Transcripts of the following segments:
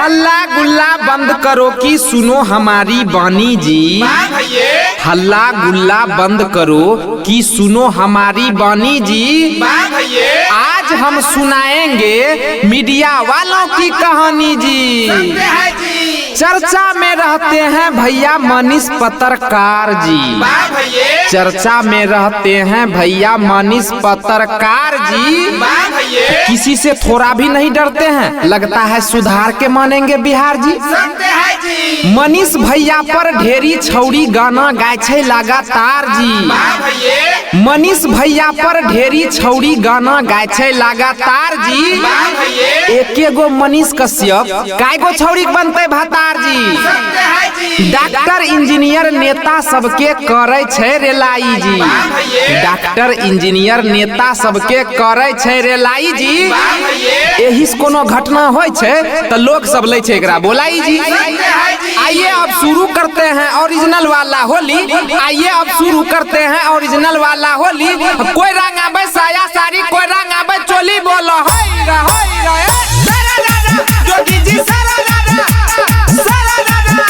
हल्ला गुल्ला बंद करो कि सुनो हमारी बानी जी। हल्ला गुल्ला बंद करो कि सुनो हमारी बानी जी। आज हम सुनाएंगे मीडिया वालों की कहानी जी। चर्चा में रहते हैं भैया मनीष पत्रकार जी। चर्चा में रहते हैं भैया मनीष पत्रकार जी। किसी से थोड़ा भी नहीं डरते हैं, लगता है सुधार के मानेंगे बिहार जी। मनीष भैया पर ढेरी छौड़ी गाना गाय छे लगातार जी। मनीष भैया पर ढेरी छौड़ी गाना गाय छे लगातार जी। एके गो मनीष कश्यप काय गो छौड़ी बनते भतार जी। डॉक्टर इंजीनियर नेता सबके करे छे रेलाई जी। डॉक्टर इंजीनियर नेता सबके करे छे रेलाई जी। एहिस कोनो घटना होय छे त लोग सब ले छे एकरा बोलाई जी। आइए अब शुरू करते हैं ओरिजिनल वाला होली। आइए अब शुरू करते हैं ओरिजिनल वाला होली। कोई रंग आबे साया साड़ी, कोई रंग आबे चोली, बोलो होई रा सारा दादा जोगी जी सारा दादा सारा दादा।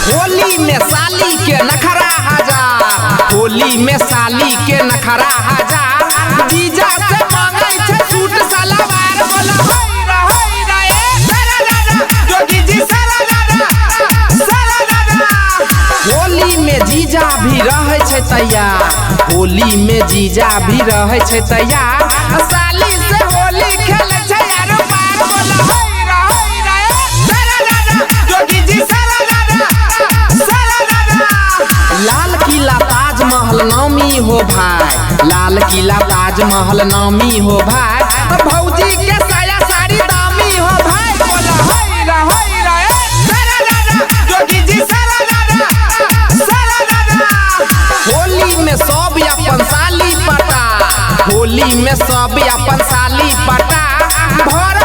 होली में साली के नखरा हजार, होली में साली के नखरा हजार। जीजा से मांगे छे सूट सलवार, बोलो होई रा सारा दादा जोगी जी सारा दादा सारा दादा। होली में जीजा भी रहे छे तैयार, होली में जीजा भी रहे छे तैयार। साली से होली खेले छे यार पार, बोलो होई रा सारा दादा जोगी जी सारा दादा सारा दादा। लाल किला ताजमहल नामी हो भाई, लाल किला ताजमहल नामी हो भाई। भौजी के साया साड़ी दामी हो भाई, बोलो होई रा सारा दादा जोगी जी सारा दादा सारा दादा। होली में सब अपन साली पटा, होली में सब अपन साली पटा। भर